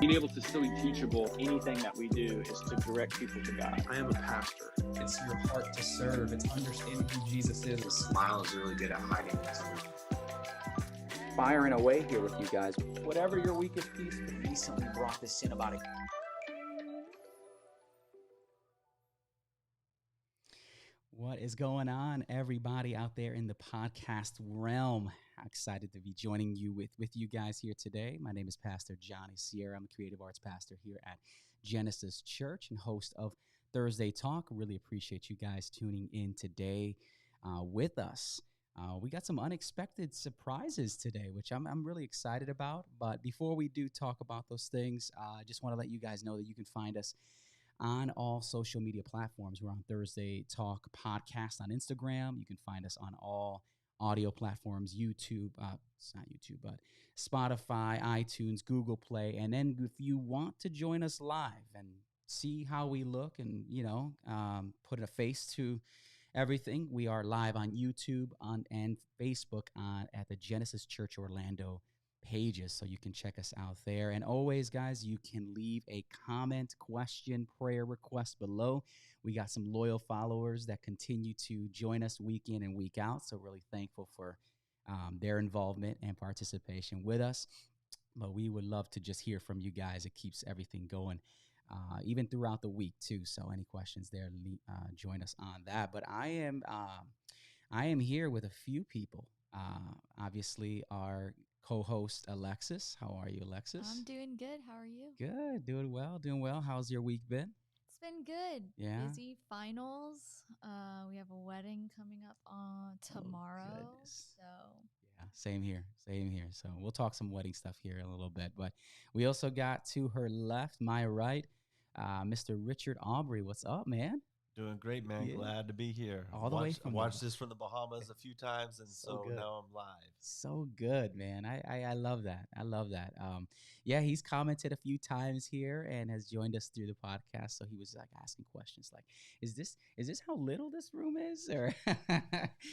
being able to still be teachable. Anything that we do is to direct people to God. I am a pastor. It's your heart to serve. It's understanding who Jesus is. The smile is really good at hiding this. Firing away here with you guys. Whatever your weakest piece could be, something brought this in about it. What is going on, everybody out there in the podcast realm? I'm excited to be joining you with you guys here today. My name is Pastor Johnny Sierra. I'm a creative arts pastor here at Genesis Church and host of Thursday Talk. Really appreciate you guys tuning in today with us. We got some unexpected surprises today, which I'm really excited about. But before we do talk about those things, I just want to let you guys know that you can find us on all social media platforms. We're on Thursday Talk Podcast on Instagram. You can find us on all audio platforms, YouTube, it's not YouTube, but Spotify, iTunes, Google Play. And then if you want to join us live and see how we look and, put a face to everything, we are live on YouTube and Facebook at the Genesis Church Orlando pages, so you can check us out there. And always, guys, you can leave a comment, question, prayer request below. We got some loyal followers that continue to join us week in and week out, so really thankful for their involvement and participation with us. But we would love to just hear from you guys. It keeps everything going even throughout the week too, so any questions there, join us on that. But I am here with a few people. Obviously, our co-host Alexis. How are you, Alexis? I'm doing good. How are you? Good. Doing well. How's your week been? It's been good. Yeah. Busy finals. We have a wedding coming up on tomorrow. Oh, yeah, same here. So we'll talk some wedding stuff here in a little bit. But we also got to her left, my right, Mr. Richard Albury. What's up, man? Doing great, man. Yeah. Glad to be here. All the way from watched this from the Bahamas a few times, and so now I'm live. So good, man. I love that. Yeah, he's commented a few times here and has joined us through the podcast. So he was like asking questions like, is this how little this room is? Or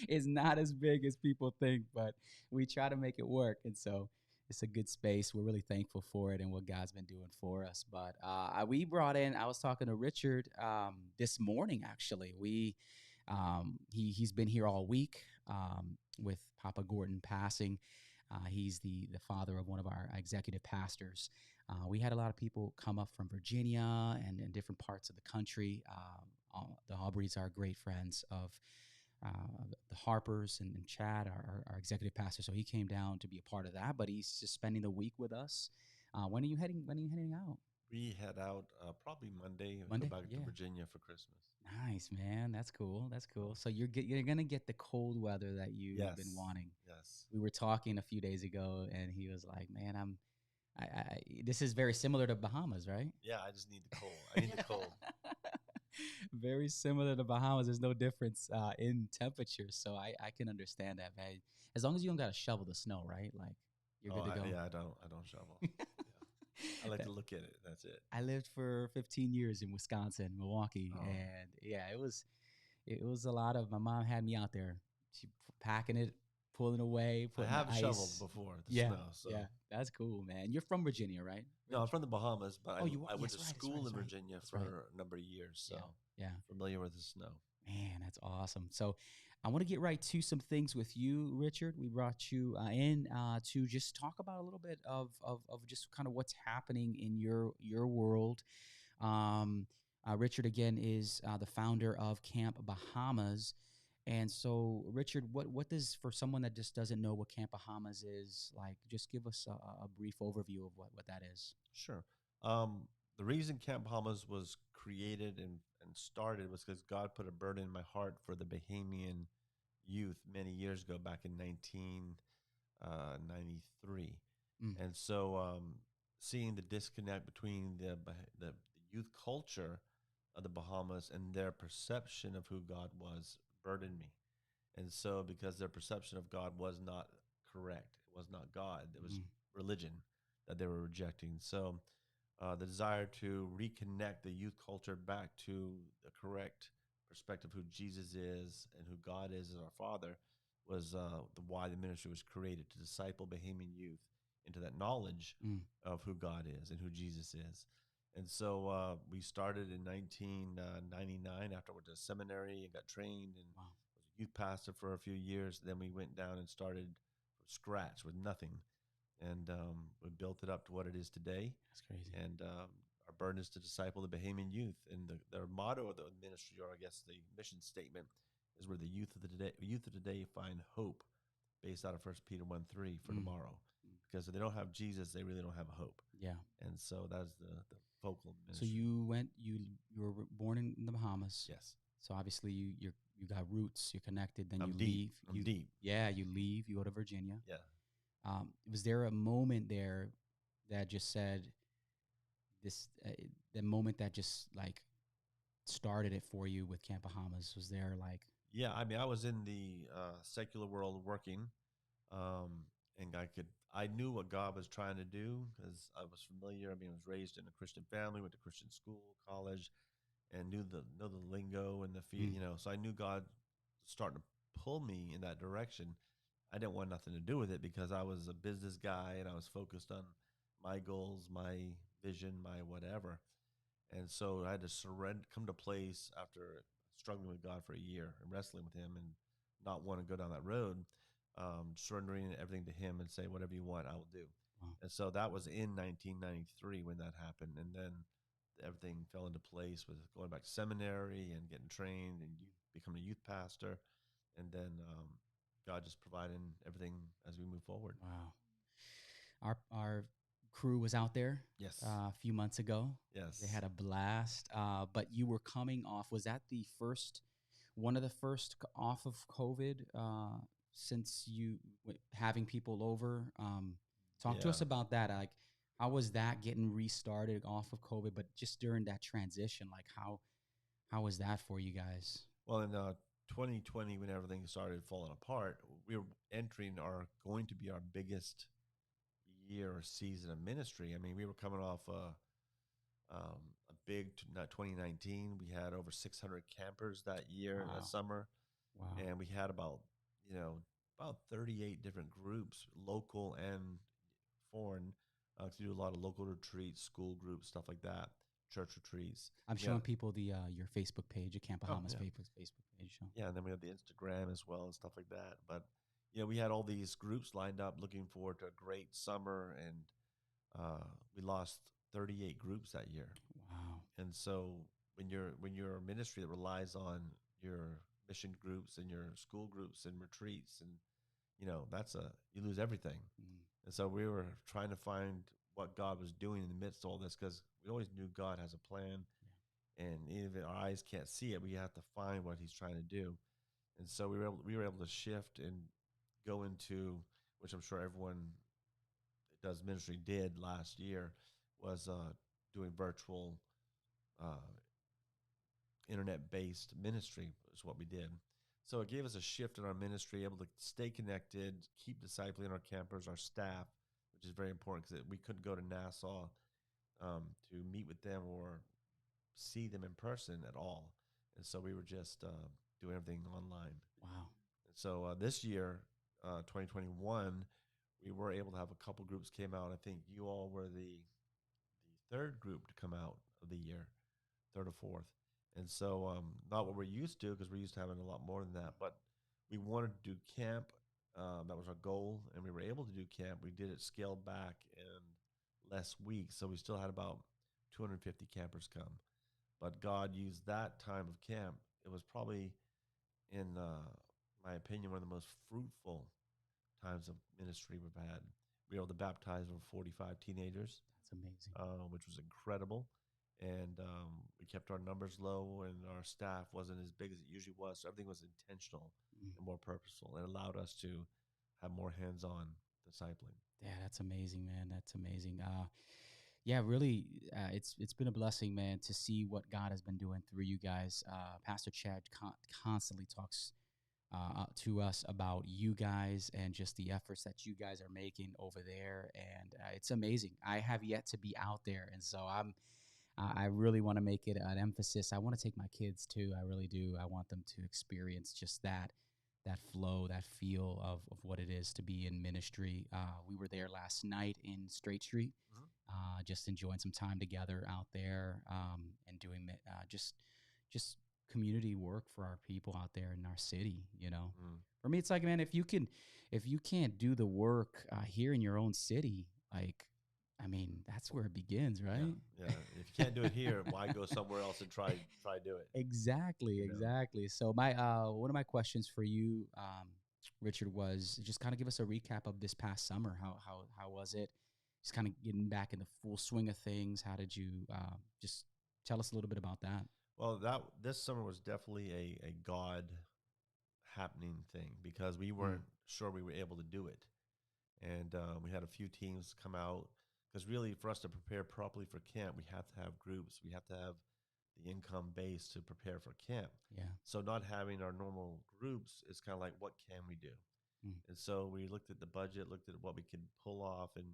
it's not as big as people think, but we try to make it work. And so it's a good space. We're really thankful for it and what God's been doing for us. But I was talking to Richard this morning, actually. He's been here all week with Papa Gordon passing. He's the father of one of our executive pastors. We had a lot of people come up from Virginia and in different parts of the country. The Alburys are great friends of the Harpers and Chad, our executive pastor. So he came down to be a part of that, but he's just spending the week with us. When are you heading out? We head out probably Monday. Go back to Virginia for Christmas. Nice, man. That's cool. So you're gonna get the cold weather that you've been wanting. Yes. We were talking a few days ago, and he was like, "Man, this is very similar to Bahamas, right?" Yeah, I just need the cold. I need the cold. Very similar to Bahamas. There's no difference in temperature, so I can understand that, man. As long as you don't got to shovel the snow, right? Like you're good to go. I don't shovel. Yeah. I like to look at it. That's it. I lived for 15 years in Wisconsin, Milwaukee, and yeah, it was a lot of. My mom had me out there, she packing it, pulling away. I have shoveled before the snow. So. Yeah, that's cool, man. You're from Virginia, right? No, I'm from the Bahamas, but I went to right, school in Virginia for a number of years, so yeah, familiar with the snow. Man, that's awesome. So I want to get right to some things with you, Richard. We brought you in to just talk about a little bit of just kind of what's happening in your world. Richard, again, is the founder of Camp Bahamas. And so, Richard, what does, for someone that just doesn't know what Camp Bahamas is, like, just give us a brief overview of what that is. Sure. The reason Camp Bahamas was created and started was because God put a burden in my heart for the Bahamian youth many years ago, back in 1993. And so seeing the disconnect between the youth culture of the Bahamas and their perception of who God was burdened me. And so because their perception of God was not correct, it was not God, it was religion that they were rejecting. So the desire to reconnect the youth culture back to the correct perspective of who Jesus is and who God is as our Father was why the ministry was created, to disciple Bahamian youth into that knowledge of who God is and who Jesus is. And so we started in 1999 after I went to seminary and got trained and was a youth pastor for a few years. Then we went down and started from scratch with nothing. And we built it up to what it is today. That's crazy. And our burden is to disciple the Bahamian youth. And their motto of the ministry, or I guess the mission statement, is where the youth of today find hope, based out of 1 Peter 1:3 for tomorrow. Because if they don't have Jesus, they really don't have a hope. Yeah. And so that's the focal ministry. So you were born in the Bahamas. Yes. So obviously you got roots, you're connected, then I'm you deep. leave. I'm deep. Yeah, you leave, you go to Virginia. Yeah. Was there a moment there that just said this, the moment that just like started it for you with Camp Bahamas? Was there like... Yeah, I mean, I was in the secular world working, and I knew what God was trying to do because I was familiar. I mean, I was raised in a Christian family, went to Christian school, college, and know the lingo and the feel, so I knew God was starting to pull me in that direction. I didn't want nothing to do with it because I was a business guy and I was focused on my goals, my vision, my whatever. And so I had to come to a place after struggling with God for a year and wrestling with him and not want to go down that road, surrendering everything to him and say, whatever you want, I will do. Wow. And so that was in 1993 when that happened. And then everything fell into place with going back to seminary and getting trained and becoming a youth pastor. And then God just providing everything as we move forward. Wow. Our crew was out there Yes. a few months ago. Yes. They had a blast. But you were coming off, was that one of the first off of COVID since you having people over? Talk to us about that. Like, how was that getting restarted off of COVID? But just during that transition, like how was that for you guys? Well, in 2020, when everything started falling apart, we were going to be our biggest year or season of ministry. I mean, we were coming off a big 2019. We had over 600 campers that year, that summer. Wow. And we had about 38 different groups, local and foreign, to do a lot of local retreats, school groups, stuff like that, church retreats. I'm showing people your Facebook page, your Camp Bahamas Facebook page. So. Yeah, and then we have the Instagram as well and stuff like that. But we had all these groups lined up looking forward to a great summer, and we lost 38 groups that year. Wow. And so when you're a ministry that relies on your mission groups and your school groups and retreats, and you lose everything. And so we were trying to find what God was doing in the midst of all this, because we always knew God has a plan, and even if our eyes can't see it, we have to find what he's trying to do. And so we were able to shift and go into, which I'm sure everyone that does ministry did last year, was doing virtual internet-based ministry is what we did. So it gave us a shift in our ministry, able to stay connected, keep discipling our campers, our staff, which is very important because we couldn't go to Nassau to meet with them or see them in person at all. And so we were just doing everything online. Wow. And so this year, 2021, we were able to have a couple groups came out. I think you all were the third group to come out of the year, third or fourth. And so not what we're used to, because we're used to having a lot more than that, but we wanted to do camp. That was our goal, and we were able to do camp. We did it scaled back in less weeks, so we still had about 250 campers come. But God used that time of camp. It was probably, in my opinion, one of the most fruitful times of ministry we've had. We were able to baptize over 45 teenagers. That's amazing. Which was incredible. And we kept our numbers low, and our staff wasn't as big as it usually was. So everything was intentional and more purposeful, and allowed us to have more hands-on discipling. Yeah, that's amazing, man. That's amazing. Yeah, really, it's been a blessing, man, to see what God has been doing through you guys. Pastor Chad constantly talks to us about you guys and just the efforts that you guys are making over there, and it's amazing. I have yet to be out there, and so I really want to make it an emphasis. I want to take my kids too. I really do. I want them to experience just that that flow, that feel of what it is to be in ministry. We were there last night in Straight Street, Mhm. just enjoying some time together out there, and doing just community work for our people out there in our city. Mm. For me, it's like, man, if you can't do the work here in your own city, like, I mean, that's where it begins, Yeah, right? yeah. If you can't do it here, why go somewhere else and try do it? Exactly, You know? exactly. So my one of my questions for you, Richard, was just kind of give us a recap of this past summer. How was it? Just kind of getting back in the full swing of things. How did you just tell us a little bit about that? Well, this summer was definitely a God happening thing because we weren't sure we were able to do it, and we had a few teams come out because really for us to prepare properly for camp, we have to have groups, we have to have the income base to prepare for camp. Yeah. So not having our normal groups is kind of like, what can we do? Mm. And so we looked at the budget, looked at what we could pull off and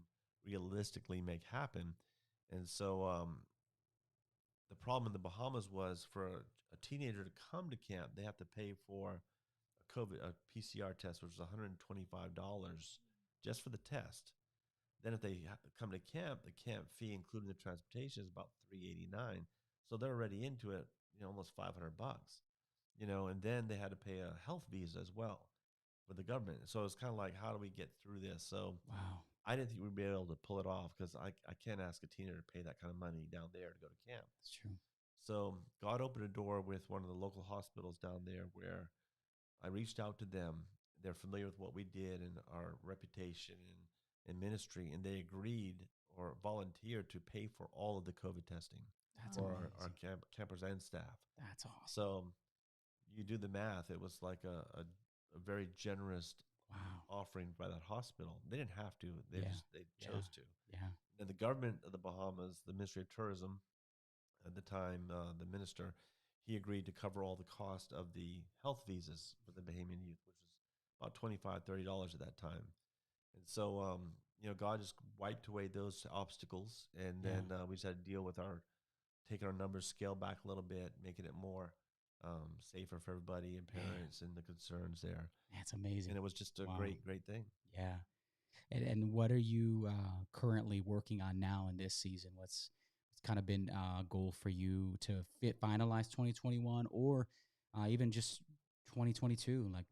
realistically make happen. And so the problem in the Bahamas was for a teenager to come to camp, they have to pay for a PCR test, which was $125 just for the test. Then if they come to camp, the camp fee, including the transportation, is about $389. So they're already into it, almost $500. And then they had to pay a health visa as well for the government. So it's kind of like, how do we get through this? So Wow. I didn't think we'd be able to pull it off because I can't ask a teenager to pay that kind of money down there to go to camp. That's true. So God opened a door with one of the local hospitals down there where I reached out to them. They're familiar with what we did and our reputation and ministry, and they agreed or volunteered to pay for all of the COVID testing That's for amazing. our campers and staff. That's awesome. So you do the math. It was like a very generous Wow. offering by that hospital. They didn't have to. They chose to. Yeah. And the government of the Bahamas, the Ministry of Tourism at the time, the minister, he agreed to cover all the cost of the health visas for the Bahamian youth, which was about $25-$30 at that time. And so, God just wiped away those obstacles. And then we just had to deal with taking our numbers, scale back a little bit, making it more safer for everybody and parents and the concerns there. That's amazing. And it was just a great, great thing. Yeah. And what are you currently working on now in this season? What's kind of been a goal for you to finalize 2021 or even just 2022? Like,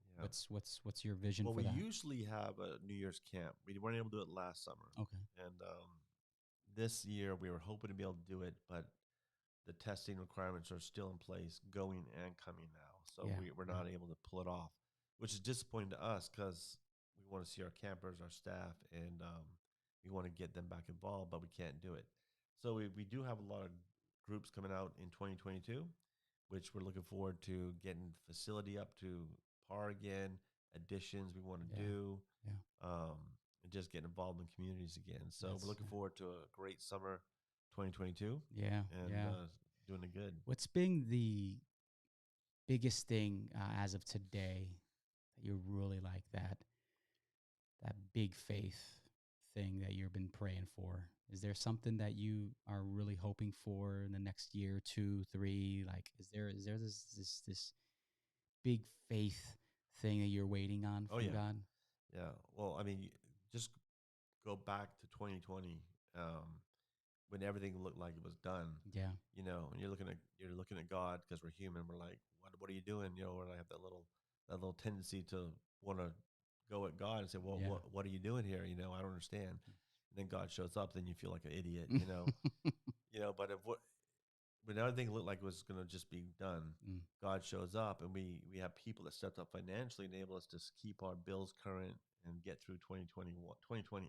what's your vision for that? Well, we usually have a New Year's camp. We weren't able to do it last summer. Okay. And this year we were hoping to be able to do it, but the testing requirements are still in place, going and coming now. So we're not able to pull it off, which is disappointing to us because we want to see our campers, our staff, and we want to get them back involved, but we can't do it. So we do have a lot of groups coming out in 2022, which we're looking forward to getting facility up to par again, additions we want to do, and just getting involved in communities again. So we're looking forward to a great summer 2022. Yeah. And doing it good. What's been the biggest thing as of today that you really like that big faith thing that you've been praying for? Is there something that you are really hoping for in the next year, 2, 3? Like, is there this big faith thing that you're waiting on from God? Yeah. Well, I mean, just go back to 2020 when everything looked like it was done. Yeah. And you're looking at God because we're human. We're like, what are you doing? Where I have that little tendency to want to go at God and say, well, what are you doing here? I don't understand. And then God shows up, then you feel like an idiot, but when everything looked like it was going to just be done, God shows up, and we have people that stepped up financially and enable us to keep our bills current and get through 2020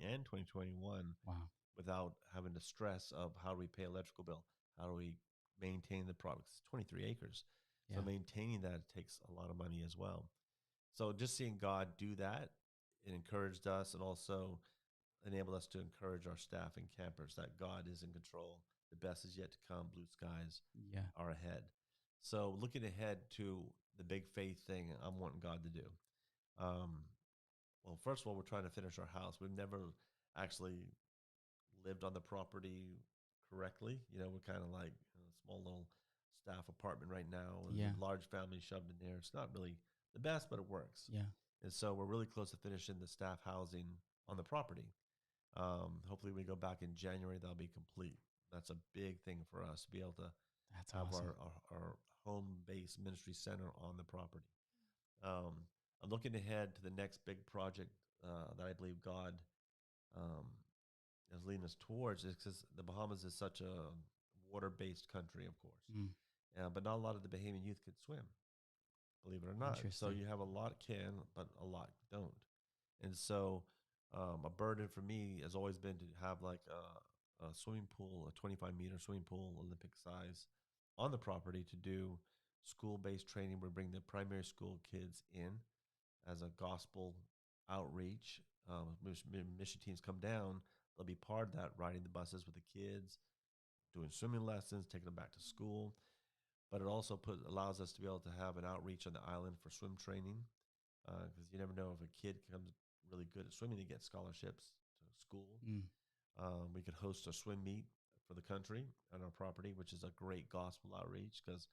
and 2021 without having the stress of how do we pay electrical bill? How do we maintain the products? It's 23 acres. So maintaining that takes a lot of money as well. So just seeing God do that, it encouraged us and also enabled us to encourage our staff and campers that God is in control. The best is yet to come. Blue skies are ahead. So looking ahead to the big faith thing I'm wanting God to do. Well, first of all, we're trying to finish our house. We've never actually lived on the property correctly. We're kind of like a small little staff apartment right now. And a large family shoved in there. It's not really the best, but it works. Yeah. And so we're really close to finishing the staff housing on the property. Hopefully we go back in January, that'll be complete. That's a big thing for us to be able to That's have awesome. our home-based ministry center on the property. I'm looking ahead to the next big project that I believe God um, is leading us towards, is because the Bahamas is such a water-based country, of course, but not a lot of the Bahamian youth could swim, believe it or not. So Interesting. you have a lot can, but a lot don't. And so a burden for me has always been to have like a swimming pool, a 25-meter swimming pool, Olympic size, on the property to do school-based training. We bring the primary school kids in as a gospel outreach. Mission teams come down. They'll be part of that, riding the buses with the kids, doing swimming lessons, taking them back to school. But it also allows us to be able to have an outreach on the island for swim training, because you never know if a kid comes really good at swimming to get scholarships to school. We could host a swim meet for the country on our property, which is a great gospel outreach, because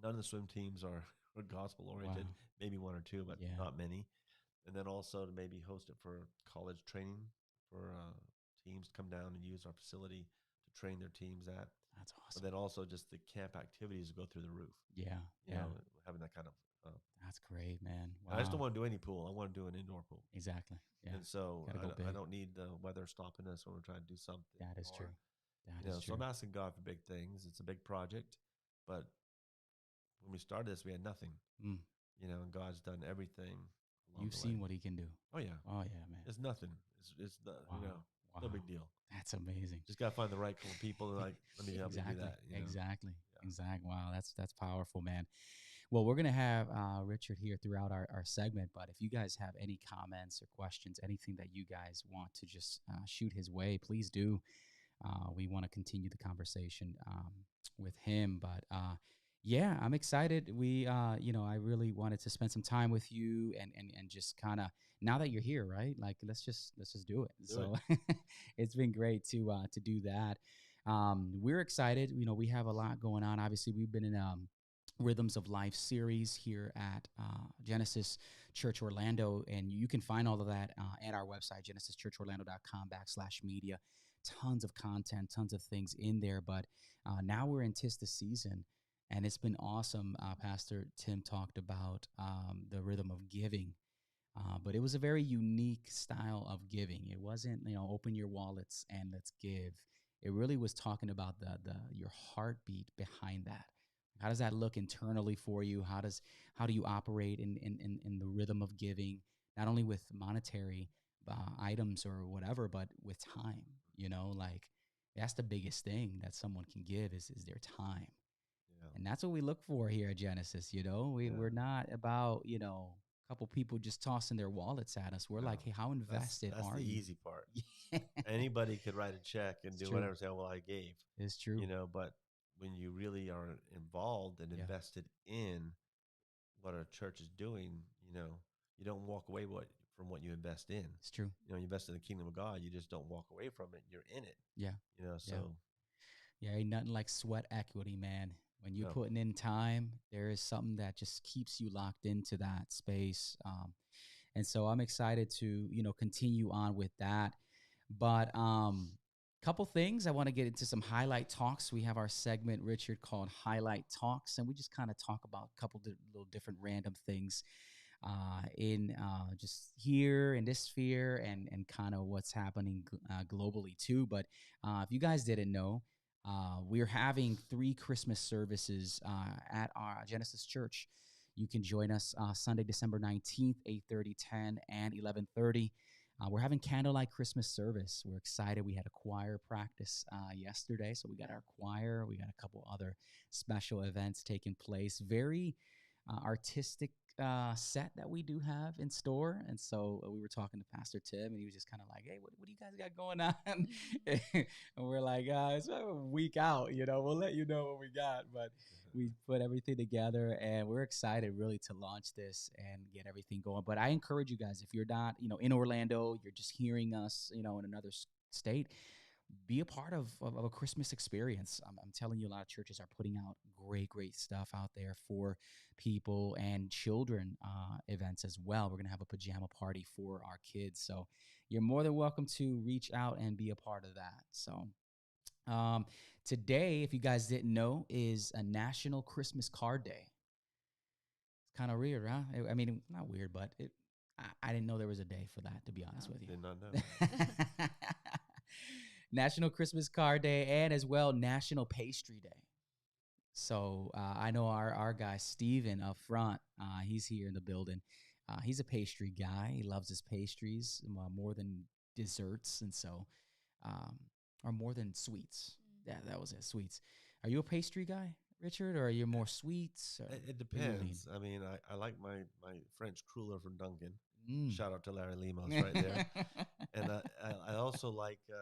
none of the swim teams are gospel oriented. Wow. Maybe one or two, but not many. And then also to maybe host it for college training for teams to come down and use our facility to train their teams at. That's awesome. But then also just the camp activities go through the roof. Yeah. You know, having that kind of. That's great, man. Wow. I just don't want to do any pool. I want to do an indoor pool. Exactly. Yeah. And so Go I don't need the weather stopping us when we're trying to do something. That is true. That is true. So I'm asking God for big things. It's a big project, but when we started this, we had nothing. You know, and God's done everything. You've seen what He can do. Oh yeah. Oh yeah, man. It's nothing. It's the no big deal. That's amazing. Just gotta find the right cool people. Like, let me help you do that. You know? Exactly. Wow, that's powerful, man. Well, we're gonna have Richard here throughout our segment, but if you guys have any comments or questions, anything that you guys want to just shoot his way, please do. We want to continue the conversation with him, but yeah, I'm excited. We, I really wanted to spend some time with you and just kind of, now that you're here, right? Like, let's just do it. It's been great to do that. We're excited. You know, we have a lot going on. Obviously, we've been in Rhythms of Life series here at Genesis Church Orlando, and you can find all of that at our website, genesischurchorlando.com/media. Tons of content, tons of things in there. But now we're in 'tis the season, and it's been awesome. Pastor Tim talked about the rhythm of giving, but it was a very unique style of giving. It wasn't, open your wallets and let's give. It really was talking about your heartbeat behind that. How does that look internally for you? How do you operate in the rhythm of giving, not only with monetary items or whatever, but with time? Like, that's the biggest thing that someone can give is their time. Yeah. And that's what we look for here at Genesis. We're not about, a couple people just tossing their wallets at us. We're like, hey, how invested are you? That's the easy part. Anybody could write a check and do whatever, say, well, I gave. It's true. But when you really are involved and invested in what a church is doing, you don't walk away from what you invest in. It's true. You invest in the kingdom of God. You just don't walk away from it. You're in it. Yeah. So. Yeah, ain't nothing like sweat equity, man. When you're putting in time, there is something that just keeps you locked into that space. And so I'm excited to, continue on with that. But couple things. I want to get into some highlight talks. We have our segment, Richard, called Highlight Talks, and we just kind of talk about a couple little different random things in just here in this sphere and kind of what's happening globally too. But if you guys didn't know, we're having 3 Christmas services at our Genesis Church. You can join us Sunday, December 19th, 8:30, 10, and 11:30. We're having candlelight Christmas service. We're excited. We had a choir practice yesterday, so we got our choir. We got a couple other special events taking place. Very artistic set that we do have in store. And so we were talking to Pastor Tim, and he was just kind of like, hey, what do you guys got going on? And we're like, it's a week out, we'll let you know what we got. But we put everything together, and we're excited really to launch this and get everything going. But I encourage you guys, if you're not, in Orlando, you're just hearing us, in another state, be a part of a Christmas experience. I'm telling you, a lot of churches are putting out great stuff out there for people and children events as well. We're going to have a pajama party for our kids. So you're more than welcome to reach out and be a part of that. So today, if you guys didn't know, is a National Christmas Card Day. It's kind of weird, huh? I mean, not weird, but I didn't know there was a day for that, to be honest with you. Did not know. National Christmas Card Day, and as well National Pastry Day. So I know our guy Steven up front, he's here in the building. He's a pastry guy. He loves his pastries more than desserts, and so or more than sweets. Yeah, that was it, sweets. Are you a pastry guy, Richard, or are you more sweets? It depends. I mean, I like my French cruller from Dunkin'. Shout out to Larry Lemos right there. And I also like the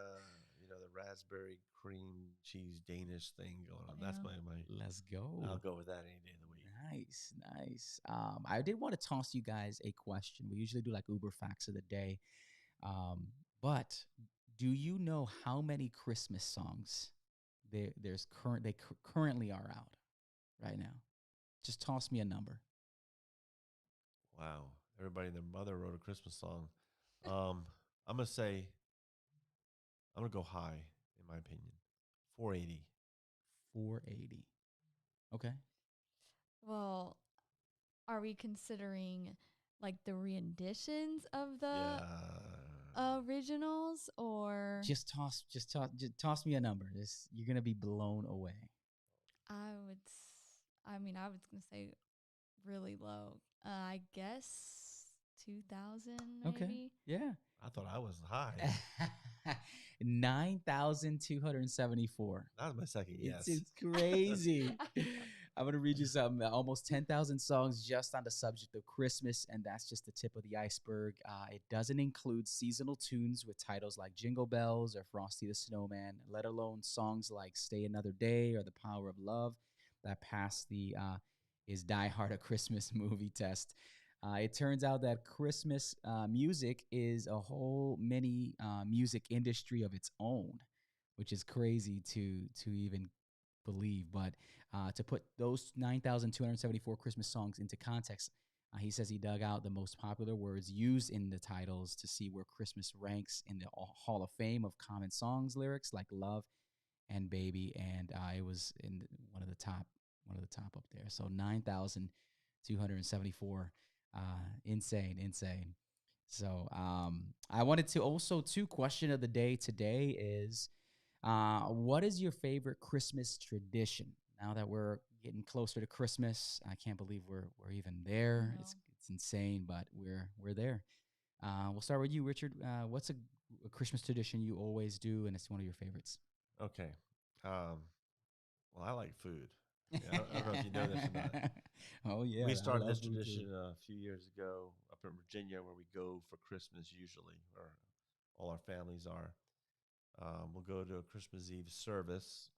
raspberry cream cheese Danish thing going on. That's my. Let's go. I'll go with that any day of the week. Nice. I did want to toss you guys a question. We usually do like Uber facts of the day, but do you know how many Christmas songs they currently are out right now? Just toss me a number. Wow. Everybody and their mother wrote a Christmas song. I'm going to go high, in my opinion. 480. 480. Okay. Well, are we considering like the renditions of the originals, or just toss me a number? You're gonna be blown away. I was gonna say really low. I guess 2,000 maybe. Okay. Yeah. I thought I was high. 9,274. That was my second guess. It's crazy. I'm going to read you something. Almost 10,000 songs just on the subject of Christmas, and that's just the tip of the iceberg. It doesn't include seasonal tunes with titles like Jingle Bells or Frosty the Snowman, let alone songs like Stay Another Day or The Power of Love that passed the is Die Hard a Christmas movie test. It turns out that Christmas music is a whole mini music industry of its own, which is crazy to even believe. But to put those 9,274 Christmas songs into context, he says he dug out the most popular words used in the titles to see where Christmas ranks in the Hall of Fame of common songs lyrics like Love and Baby, and it was in one of the top up there. So 9,274. Insane. So I wanted to also question of the day today is what is your favorite Christmas tradition? Now that we're getting closer to Christmas, I can't believe we're even there. It's insane, but we're there. We'll start with you, Richard. What's a Christmas tradition you always do, and it's one of your favorites? Okay. Well, I like food. Yeah, I don't know if you know this or not. Oh, yeah. We started this tradition a few years ago up in Virginia where we go for Christmas usually, or all our families are. We'll go to a Christmas Eve service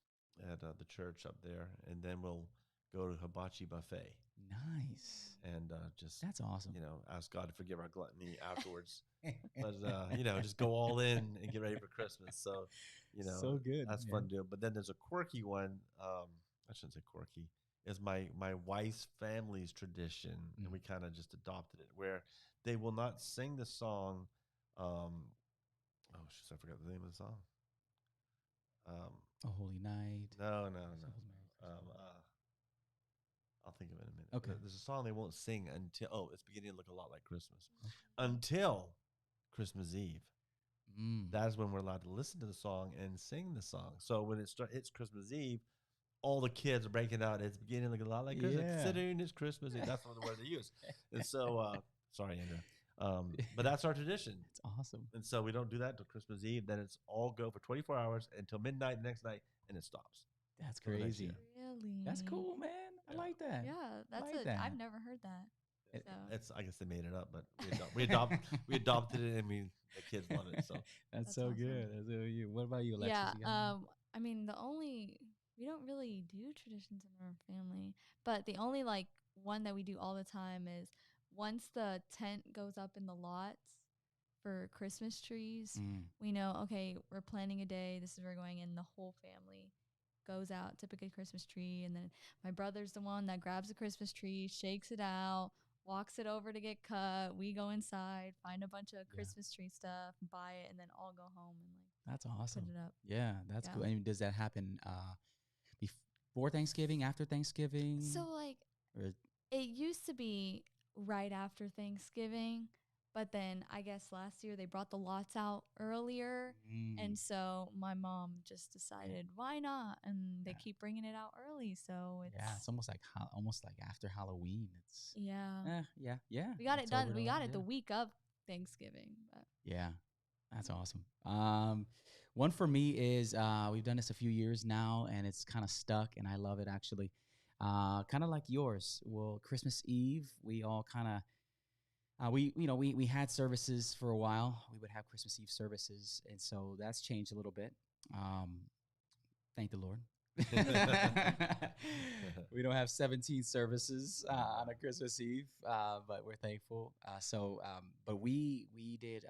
at the church up there, and then we'll go to hibachi buffet. Nice. And that's awesome. Ask God to forgive our gluttony afterwards. But, just go all in and get ready for Christmas. So, so good. That's fun to do. But then there's a quirky one. I shouldn't say quirky. Is my wife's family's tradition, and we kind of just adopted it, where they will not sing the song. I forgot the name of the song. A Holy Night. No. I'll think of it in a minute. Okay. There's a song they won't sing until it's beginning to look a lot like Christmas. Until Christmas Eve. That's when we're allowed to listen to the song and sing the song. So when it's Christmas Eve, all the kids are breaking out. It's beginning to look a lot like Christmas. Yeah. Considering it's Christmas Eve, that's one of the words they use. And so, sorry, Andrew. But that's our tradition. It's awesome. And so we don't do that until Christmas Eve. Then it's all go for 24 hours until midnight the next night, and it stops. That's crazy. Really? That's cool, man. I like that. Yeah, I've never heard that. It's I guess they made it up, but we adopted it, and the kids love it. So that's so awesome. Good. That's so good. What about you, Alexis? Yeah. We don't really do traditions in our family, but the only one that we do all the time is once the tent goes up in the lots, for Christmas trees. Mm. We know, okay, we're planning a day. This is where we're going, and the whole family goes out to pick a Christmas tree. And then my brother's the one that grabs the Christmas tree, shakes it out, walks it over to get cut. We go inside, find a bunch of Christmas tree stuff, buy it, and then all go home and That's awesome. put it up. Yeah, that's Yeah. cool. And does that happen before Thanksgiving, after Thanksgiving? So like Or- it used to be right after Thanksgiving, but then I guess last year they brought the lots out earlier. And so my mom just decided, why not? And they keep bringing it out early. So it's almost like after Halloween. It's yeah. yeah. We got it it's done. over We and got over, it the week of Thanksgiving. But Yeah, that's awesome. One for me is we've done this a few years now, and it's kind of stuck, and I love it actually. Kind of like yours. Well, Christmas Eve, we all kind of we had services for a while. We would have Christmas Eve services, and so that's changed a little bit. Thank the Lord. We don't have 17 services on a Christmas Eve, but we're thankful. But we did.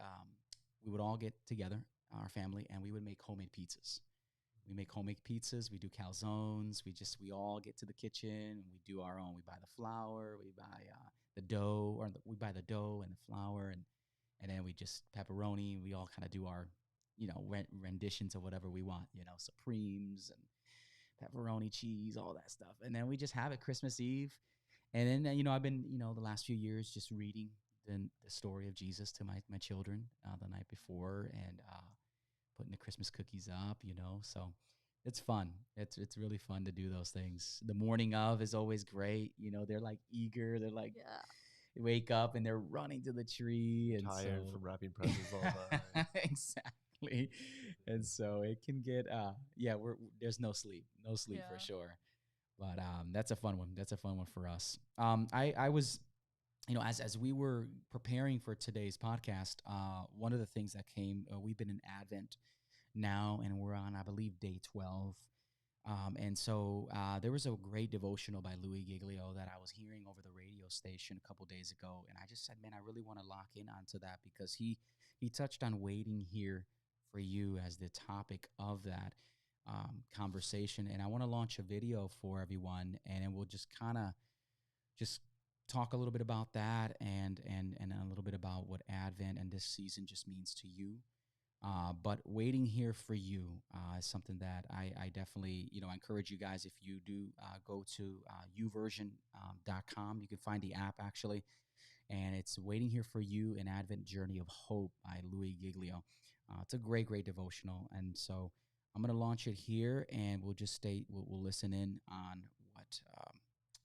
We would all get together, our family, and we would make homemade pizzas. We make homemade pizzas. We do calzones. We all get to the kitchen and we do our own. We buy the flour. We buy the dough, we buy the dough and the flour, and then we just pepperoni. We all kind of do our, renditions of whatever we want. Supremes and pepperoni, cheese, all that stuff. And then we just have it Christmas Eve. And then I've been the last few years just reading the story of Jesus to my children the night before, and putting the Christmas cookies up, so it's fun. It's really fun to do those things. The morning of is always great. They're like eager. They're like, they wake up and they're running to the tree and Tired from wrapping presents all night. Exactly. And so it can get, there's no sleep for sure. But that's a fun one. That's a fun one for us. I was, as we were preparing for today's podcast, one of the things that came, we've been in Advent now, and we're on, I believe, day 12. And so there was a great devotional by Loui Giglio that I was hearing over the radio station a couple days ago. And I just said, man, I really want to lock in onto that, because he touched on waiting here for you as the topic of that conversation. And I want to launch a video for everyone, and then we'll just kind of just talk a little bit about that and a little bit about what Advent and this season just means to you. But waiting here for you is something that I definitely, I encourage you guys, if you do go to uversion.com, you can find the app actually, and it's Waiting Here for You, an Advent Journey of Hope by Loui Giglio. It's a great devotional. And so I'm going to launch it here, and we'll just we'll listen in on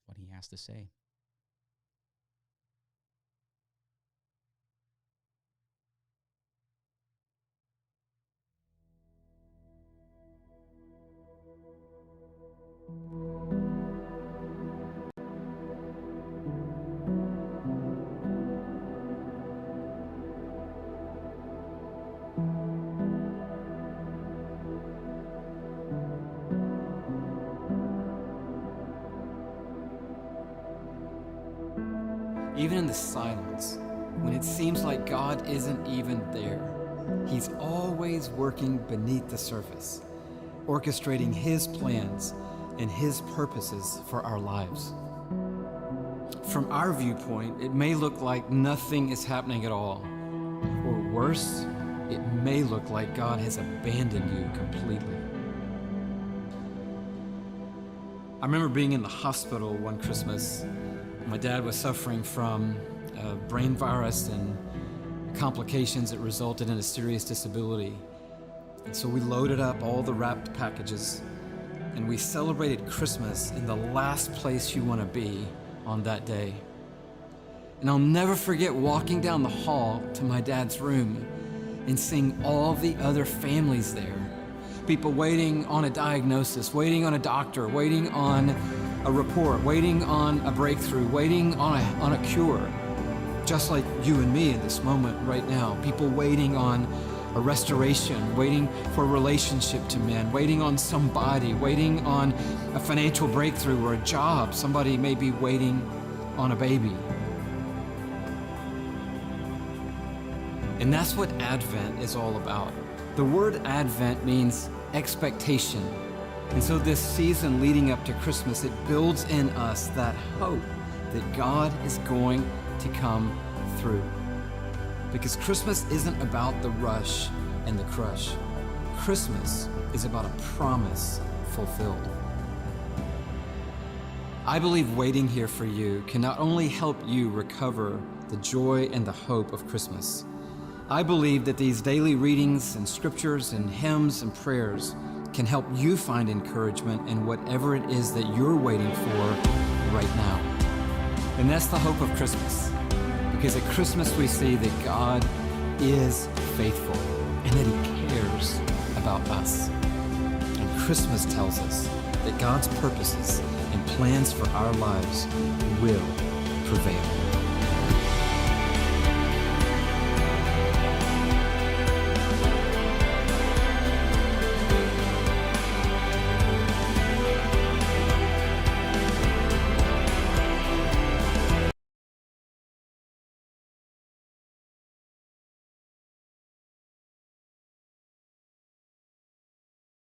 what he has to say. Even in the silence, when it seems like God isn't even there, He's always working beneath the surface, orchestrating His plans and His purposes for our lives. From our viewpoint, it may look like nothing is happening at all, or worse, it may look like God has abandoned you completely. I remember being in the hospital one Christmas. My dad was suffering from a brain virus and complications that resulted in a serious disability. And so we loaded up all the wrapped packages, and we celebrated Christmas in the last place you want to be on that day. And I'll never forget walking down the hall to my dad's room and seeing all the other families there. People waiting on a diagnosis, waiting on a doctor, waiting on a report, waiting on a breakthrough, waiting on a cure. Just like you and me in this moment right now. People waiting on a restoration, waiting for a relationship to mend, waiting on somebody, waiting on a financial breakthrough or a job. Somebody may be waiting on a baby. And that's what Advent is all about. The word Advent means expectation. And so this season leading up to Christmas, it builds in us that hope that God is going to come through. Because Christmas isn't about the rush and the crush. Christmas is about a promise fulfilled. I believe waiting here for you can not only help you recover the joy and the hope of Christmas. I believe that these daily readings and scriptures and hymns and prayers can help you find encouragement in whatever it is that you're waiting for right now. And that's the hope of Christmas. Because at Christmas we see that God is faithful and that He cares about us. And Christmas tells us that God's purposes and plans for our lives will prevail.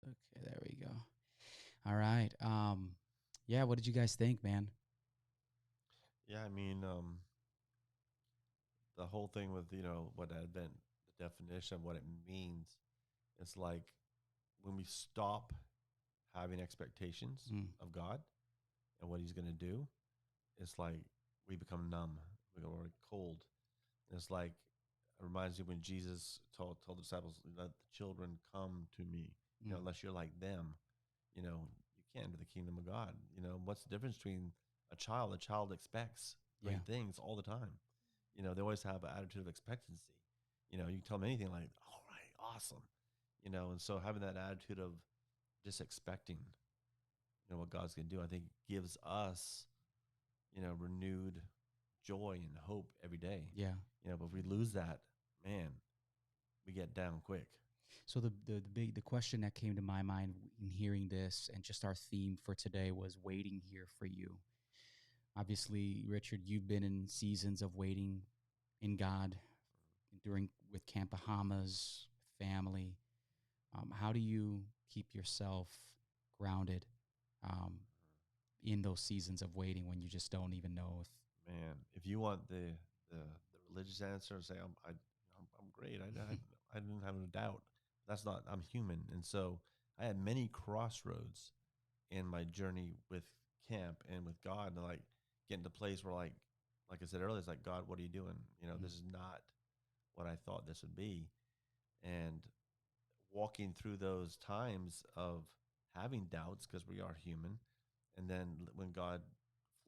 Okay, there we go. All right. Yeah, what did you guys think, man? Yeah, I mean, the whole thing with, what Advent, the definition of what it means, it's like when we stop having expectations of God and what He's going to do, it's like we become numb, we're cold. It's like, it reminds me when Jesus told the disciples, let the children come to me, unless you're like them, you can't enter the kingdom of God. What's the difference between a child? A child expects great things all the time. They always have an attitude of expectancy. You can tell them anything like, all right, awesome. And so having that attitude of just expecting, what God's going to do, I think gives us, renewed joy and hope every day. Yeah. But if we lose that, man, we get down quick. So the question that came to my mind in hearing this, and just our theme for today, was waiting here for you. Obviously, Richard, you've been in seasons of waiting in God with Camp Bahamas, family. How do you keep yourself grounded in those seasons of waiting when you just don't even know if? Man, if you want the religious answer, say I'm great. I didn't have no doubt. That's not. I'm human, and so I had many crossroads in my journey with camp and with God, and like getting to a place where like I said earlier, it's like, God, what are you doing? This is not what I thought this would be, and walking through those times of having doubts, because we are human, and then when God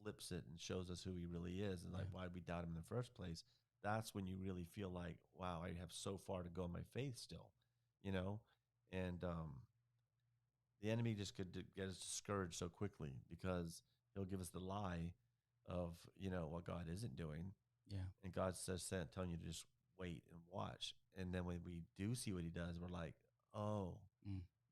flips it and shows us who He really is, and like, why did we doubt Him in the first place? That's when you really feel like, wow, I have so far to go in my faith still, and the enemy just could get us discouraged so quickly, because he'll give us the lie of, what God isn't doing. Yeah. And God says, telling you to just wait and watch. And then when we do see what He does, we're like, oh,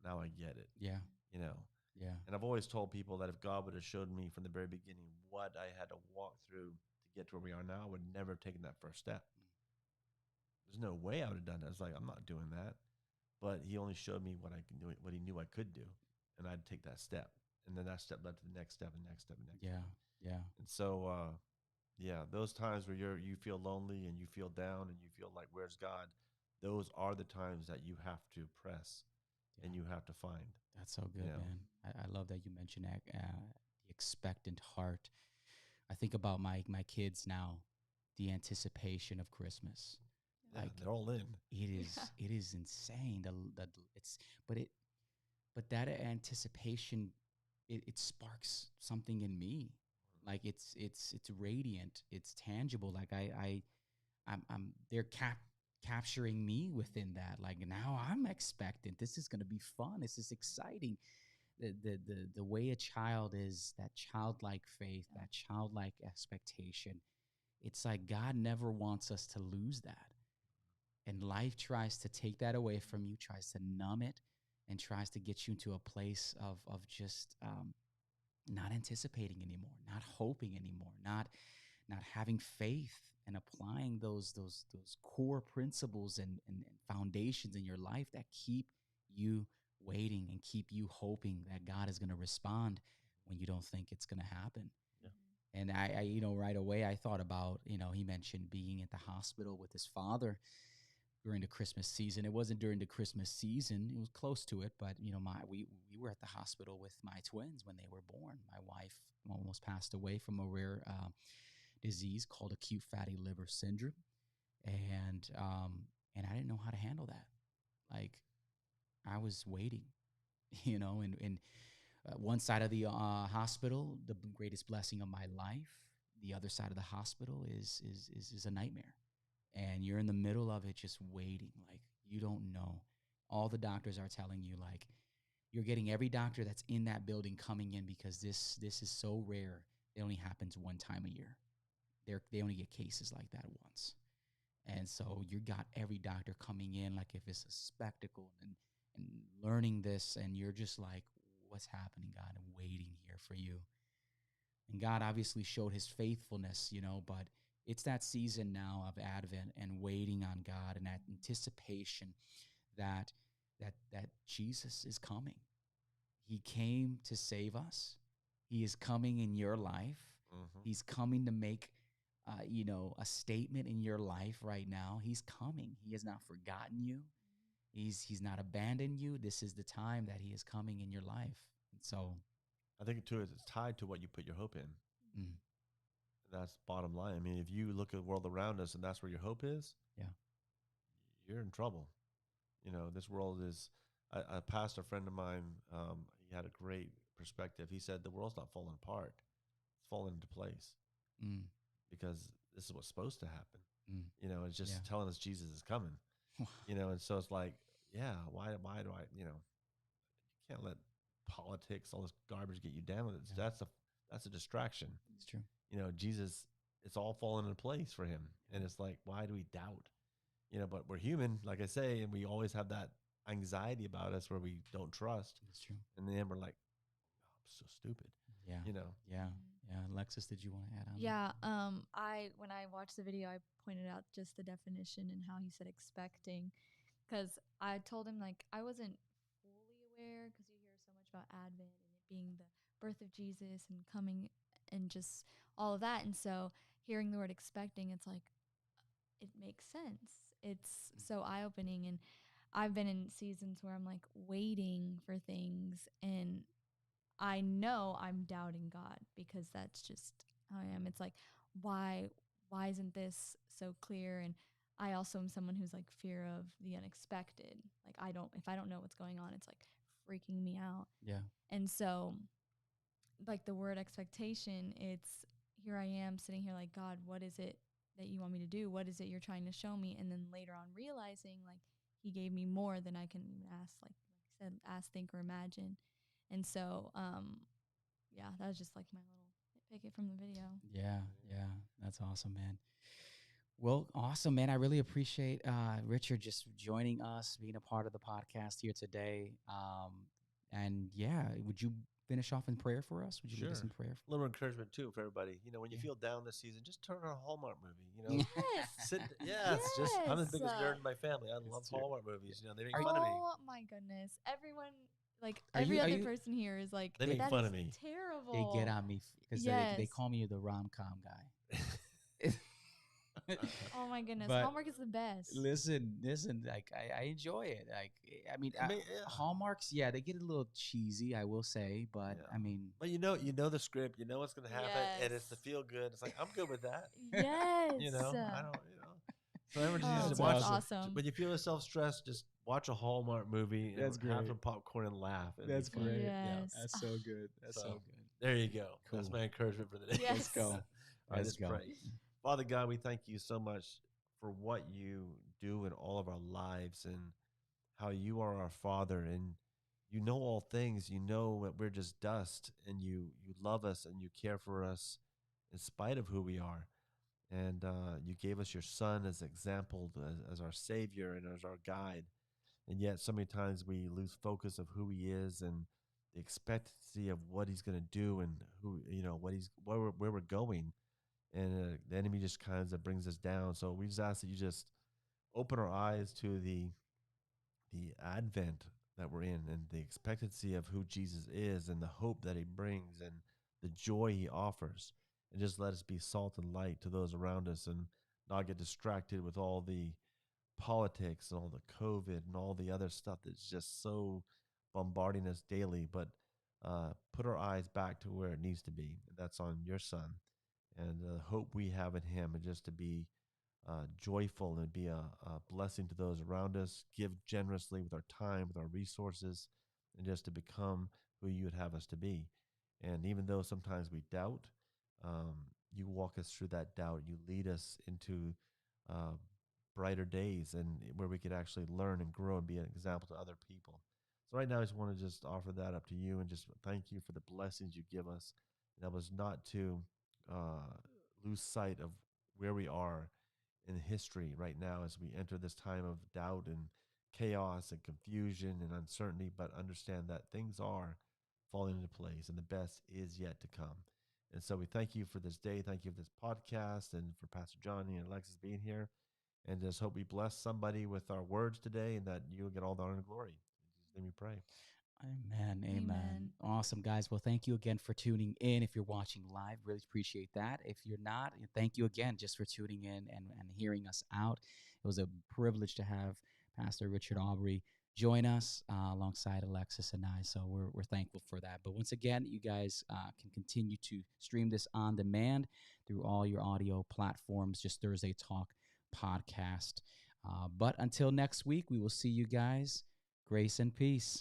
now I get it. Yeah. Yeah. And I've always told people that if God would have showed me from the very beginning what I had to walk through to get to where we are now, I would never have taken that first step. There's no way I would have done that. I was like, I'm not doing that. But He only showed me what I can do, what He knew I could do, and I'd take that step. And then that step led to the next step and next step and next step. Yeah. And so, those times where you feel lonely and you feel down and you feel like, where's God? Those are the times that you have to press and you have to find. That's so good, man. I love that you mentioned that, the expectant heart. I think about my kids now, the anticipation of Christmas. Yeah, they're all in. It is insane. But that anticipation, it sparks something in me. Like it's radiant. It's tangible. Like I'm they're capturing me within that. Like, now I'm expectant. This is going to be fun. This is exciting. The way a child is, that childlike faith, that childlike expectation. It's like God never wants us to lose that. And life tries to take that away from you, tries to numb it, and tries to get you into a place of just not anticipating anymore, not hoping anymore, not having faith and applying those core principles and foundations in your life that keep you waiting and keep you hoping that God is going to respond when you don't think it's going to happen. And I, right away I thought about, he mentioned being at the hospital with his father during the Christmas season. It wasn't during the Christmas season. It was close to it, but we were at the hospital with my twins when they were born. My wife almost passed away from a rare disease called acute fatty liver syndrome, and I didn't know how to handle that. Like, I was waiting, and one side of the hospital, the greatest blessing of my life. The other side of the hospital is a nightmare. And you're in the middle of it just waiting. Like, you don't know. All the doctors are telling you, like, you're getting every doctor that's in that building coming in because this is so rare. It only happens one time a year. They only get cases like that once. And so you got every doctor coming in like if it's a spectacle and learning this, and you're just like, what's happening, God? I'm waiting here for you. And God obviously showed his faithfulness, but it's that season now of Advent and waiting on God and that anticipation that Jesus is coming. He came to save us. He is coming in your life. Mm-hmm. He's coming to make a statement in your life right now. He's coming. He has not forgotten you. He's not abandoned you. This is the time that he is coming in your life. And so I think too, it's tied to what you put your hope in. Mm. That's bottom line. I mean, if you look at the world around us and that's where your hope is, yeah, you're in trouble. This world is, a pastor friend of mine, he had a great perspective. He said, the world's not falling apart. It's falling into place because this is what's supposed to happen. It's just telling us Jesus is coming, and so it's like, yeah, why do I, you can't let politics, all this garbage get you down. That's a distraction. It's true. Jesus, it's all falling into place for him. And it's like, why do we doubt? But we're human, like I say, and we always have that anxiety about us where we don't trust. It's true. And then we're like, oh, I'm so stupid. Yeah. Yeah. Yeah. Alexis, did you want to add on? Yeah. When I watched the video, I pointed out just the definition and how he said expecting, because I told him, like, I wasn't fully aware, because you hear so much about Advent and it being the birth of Jesus and coming and just all of that. And so hearing the word expecting, it's like, it makes sense. It's so eye-opening. And I've been in seasons where I'm like waiting for things, and I know I'm doubting God because that's just how I am. It's like, why isn't this so clear? And I also am someone who's like fear of the unexpected. Like, if I don't know what's going on, it's like freaking me out. Yeah. And so, like, the word expectation, it's, here I am sitting here like, God, what is it that you want me to do? What is it you're trying to show me? And then later on realizing, like, he gave me more than I can even ask, like I said, ask, think, or imagine. And so, that was just like my little nitpick from the video. Yeah. Yeah. That's awesome, man. Well, awesome, man. I really appreciate Richard just joining us, being a part of the podcast here today. And yeah, would you finish off in prayer for us? Would you lead us in prayer? A little encouragement too for everybody. When you feel down this season, just turn on a Hallmark movie. Yes. I'm the biggest nerd in my family. I love Hallmark movies. They make fun of me. Oh my goodness. Everyone, like, Are every you- are other you- person here is like, They make that fun is of me. terrible. They get on me because Yes. they call me the rom-com guy. Oh my goodness. But Hallmark is the best. Listen, like, I enjoy it. Like, I mean, Hallmarks, they get a little cheesy, I will say, but I mean, but you know the script, you know what's going to happen, and it's Yes. to feel good. It's like, I'm good with that. Yes. I don't, So everyone just Oh, needs to that's watch. awesome. When you feel yourself stressed, just watch a Hallmark movie. That's and Have great. some popcorn and laugh. It'd that's be fun. great. Yes. That's so good. That's so So, good. There you go. Cool. That's my encouragement for the day. Yes. Let's go. All right, Let's let's go. pray. Father God, we thank you so much for what you do in all of our lives and how you are our Father and you know all things. You know that we're just dust, and you love us and you care for us in spite of who we are. And you gave us your Son as example, as our Savior and as our guide. And yet so many times we lose focus of who he is and the expectancy of what he's going to do and who, where we're going. and the enemy just kind of brings us down. So we just ask that you just open our eyes to the advent that we're in and the expectancy of who Jesus is and the hope that he brings and the joy he offers. And just let us be salt and light to those around us and not get distracted with all the politics and all the COVID and all the other stuff that's just so bombarding us daily. But put our eyes back to where it needs to be. And that's on your son and the hope we have in him, and just to be joyful and be a blessing to those around us, give generously with our time, with our resources, and just to become who you would have us to be. And even though sometimes we doubt, you walk us through that doubt. You lead us into brighter days and where we could actually learn and grow and be an example to other people. So right now, I just want to just offer that up to you and just thank you for the blessings you give us. And that was not to lose sight of where we are in history right now as we enter this time of doubt and chaos and confusion and uncertainty, but understand that things are falling into place and the best is yet to come. And so we thank you for this day. Thank you for this podcast and for Pastor Johnny and Alexis being here. And just hope we bless somebody with our words today and that you will get all the honor and glory. In Jesus' name we pray. Amen. Amen. Amen. Awesome, guys. Well, thank you again for tuning in. If you're watching live, really appreciate that. If you're not, thank you again just for tuning in and hearing us out. It was a privilege to have Pastor Richard Albury join us alongside Alexis and I. So we're thankful for that. But once again, you guys can continue to stream this on demand through all your audio platforms, just Thursday Talk Podcast. But until next week, we will see you guys. Grace and peace.